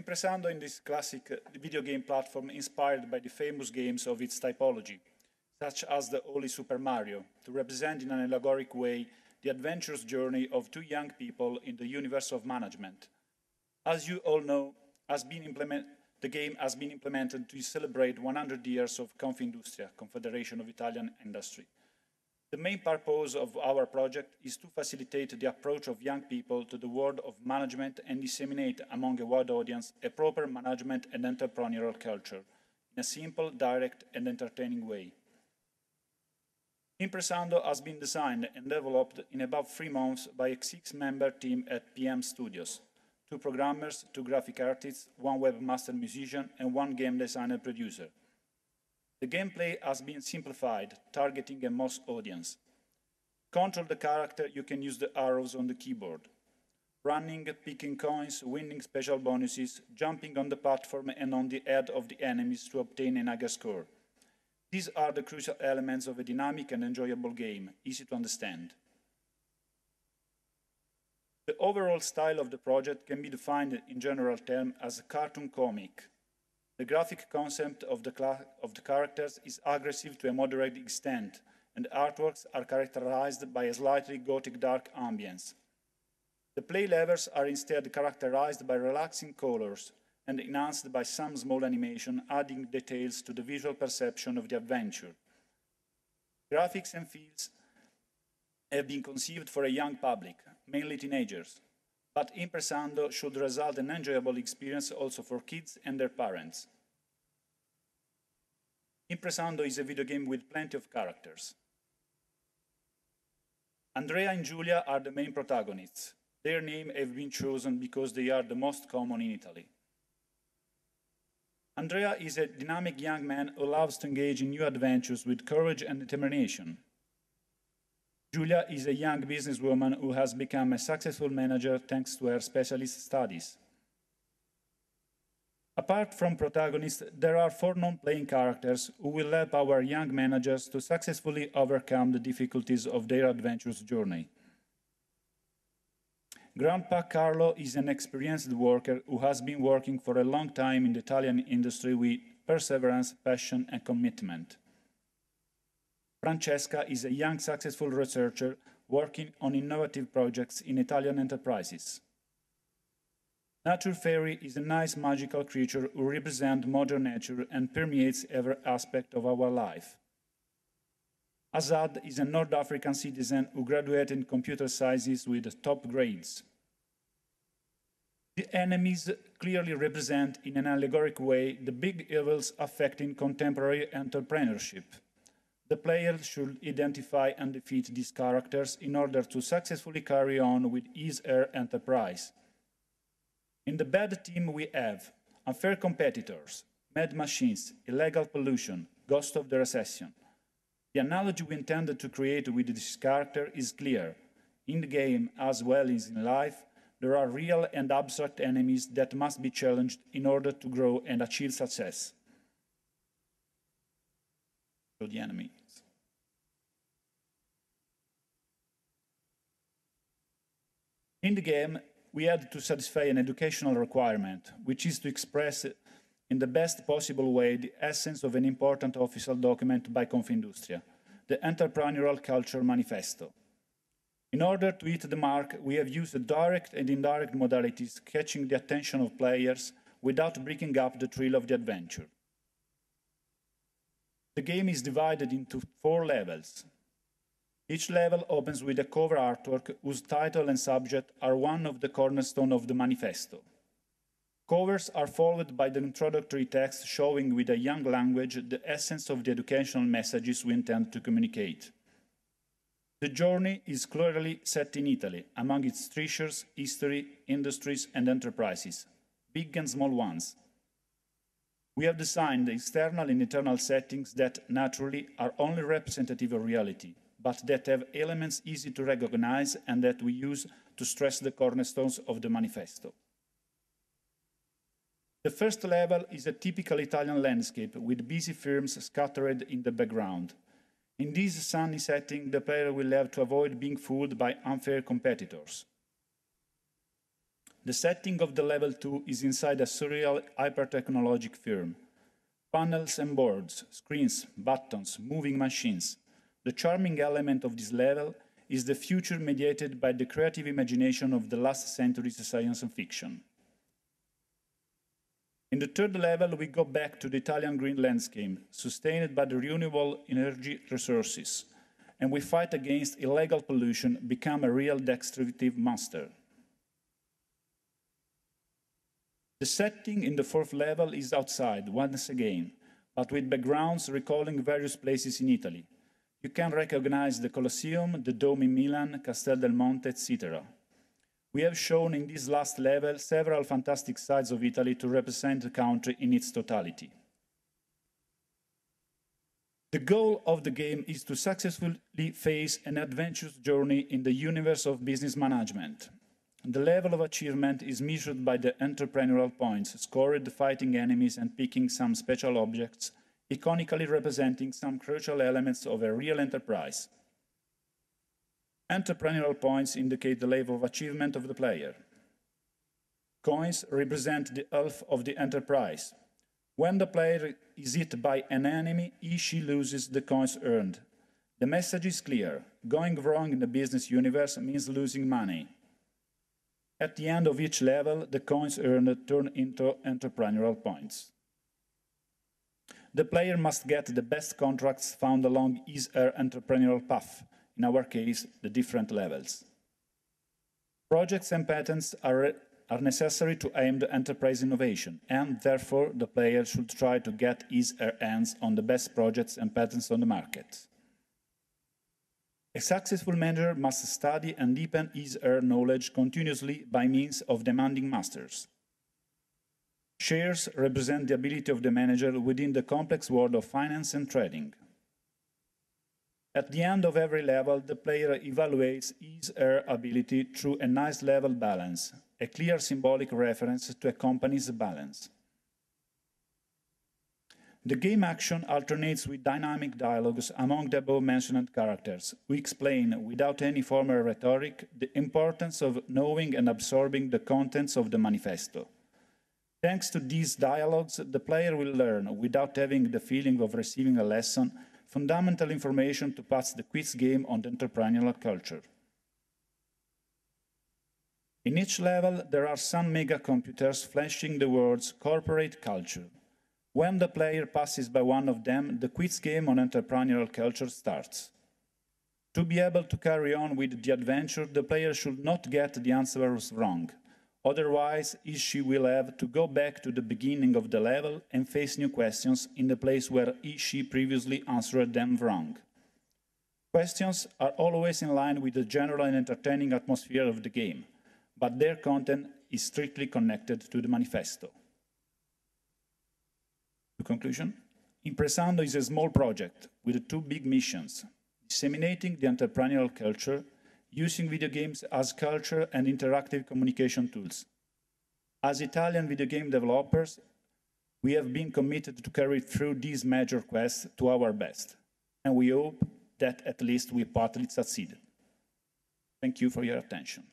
Impressando in this classic video game platform inspired by the famous games of its typology, such as the Holy Super Mario, to represent in an allegoric way the adventurous journey of two young people in the universe of management. As you all know, the game has been implemented to celebrate 100 years of Confindustria, Confederation of Italian Industry. The main purpose of our project is to facilitate the approach of young people to the world of management and disseminate among a wide audience a proper management and entrepreneurial culture in a simple, direct, and entertaining way. Impressando has been designed and developed in about 3 months by a 6-member team at PM Studios, 2 programmers, 2 graphic artists, 1 webmaster musician, and 1 game designer producer. The gameplay has been simplified, targeting a mass audience. To control the character, you can use the arrows on the keyboard. Running, picking coins, winning special bonuses, jumping on the platform and on the head of the enemies to obtain a higher score. These are the crucial elements of a dynamic and enjoyable game, easy to understand. The overall style of the project can be defined in general terms as a cartoon comic. The graphic concept of the characters is aggressive to a moderate extent, and the artworks are characterized by a slightly gothic dark ambience. The play levels are instead characterized by relaxing colors and enhanced by some small animation, adding details to the visual perception of the adventure. Graphics and feels have been conceived for a young public, mainly teenagers, but Impressando should result in an enjoyable experience also for kids and their parents. Impressando is a video game with plenty of characters. Andrea and Giulia are the main protagonists. Their names have been chosen because they are the most common in Italy. Andrea is a dynamic young man who loves to engage in new adventures with courage and determination. Giulia is a young businesswoman who has become a successful manager thanks to her specialist studies. Apart from protagonists, there are 4 non-playing characters who will help our young managers to successfully overcome the difficulties of their adventurous journey. Grandpa Carlo is an experienced worker who has been working for a long time in the Italian industry with perseverance, passion, and commitment. Francesca is a young successful researcher working on innovative projects in Italian enterprises. Nature Fairy is a nice magical creature who represents modern nature and permeates every aspect of our life. Azad is a North African citizen who graduated in computer sciences with top grades. The enemies clearly represent in an allegoric way the big evils affecting contemporary entrepreneurship. The player should identify and defeat these characters in order to successfully carry on with his/her enterprise. In the bad team we have unfair competitors, mad machines, illegal pollution, ghost of the recession. The analogy we intended to create with this character is clear. In the game, as well as in life, there are real and abstract enemies that must be challenged in order to grow and achieve success. So the enemies. In the game, we had to satisfy an educational requirement, which is to express in the best possible way the essence of an important official document by Confindustria, the Entrepreneurial Culture Manifesto. In order to hit the mark, we have used direct and indirect modalities, catching the attention of players without breaking up the thrill of the adventure. The game is divided into 4 levels. Each level opens with a cover artwork whose title and subject are one of the cornerstones of the manifesto. Covers are followed by the introductory text showing with a young language the essence of the educational messages we intend to communicate. The journey is clearly set in Italy, among its treasures, history, industries, and enterprises, big and small ones. We have designed external and internal settings that, naturally, are only representative of reality, but that have elements easy to recognize and that we use to stress the cornerstones of the manifesto. The first level is a typical Italian landscape with busy firms scattered in the background. In this sunny setting, the player will have to avoid being fooled by unfair competitors. The setting of the level 2 is inside a surreal hyper-technologic firm. Panels and boards, screens, buttons, moving machines. The charming element of this level is the future mediated by the creative imagination of the last century's science fiction. In the third level, we go back to the Italian green landscape, sustained by the renewable energy resources, and we fight against illegal pollution, become a real destructive monster. The setting in the fourth level is outside, once again, but with backgrounds recalling various places in Italy. You can recognize the Colosseum, the Dome in Milan, Castel del Monte, etc. We have shown in this last level several fantastic sides of Italy to represent the country in its totality. The goal of the game is to successfully face an adventurous journey in the universe of business management. The level of achievement is measured by the entrepreneurial points scored fighting enemies and picking some special objects, iconically representing some crucial elements of a real enterprise. Entrepreneurial points indicate the level of achievement of the player. Coins represent the health of the enterprise. When the player is hit by an enemy, he/she loses the coins earned. The message is clear. Going wrong in the business universe means losing money. At the end of each level, the coins earned turn into entrepreneurial points. The player must get the best contracts found along his/her entrepreneurial path, in our case, the different levels. Projects and patents are necessary to aim the enterprise innovation, and therefore the player should try to get his/her hands on the best projects and patents on the market. A successful manager must study and deepen his/her knowledge continuously by means of demanding masters. Shares represent the ability of the manager within the complex world of finance and trading. At the end of every level, the player evaluates his/her ability through a nice level balance, a clear symbolic reference to a company's balance. The game action alternates with dynamic dialogues among the above-mentioned characters, who explain, without any formal rhetoric, the importance of knowing and absorbing the contents of the manifesto. Thanks to these dialogues, the player will learn, without having the feeling of receiving a lesson, fundamental information to pass the quiz game on the entrepreneurial culture. In each level, there are some mega-computers flashing the words corporate culture. When the player passes by one of them, the quiz game on entrepreneurial culture starts. To be able to carry on with the adventure, the player should not get the answers wrong. Otherwise, he/she will have to go back to the beginning of the level and face new questions in the place where he/she previously answered them wrong. Questions are always in line with the general and entertaining atmosphere of the game, but their content is strictly connected to the manifesto. To conclusion, Impressando is a small project with two big missions: disseminating the entrepreneurial culture, using video games as culture and interactive communication tools. As Italian video game developers, we have been committed to carry through these major quests to our best, and we hope that at least we partly succeeded. Thank you for your attention.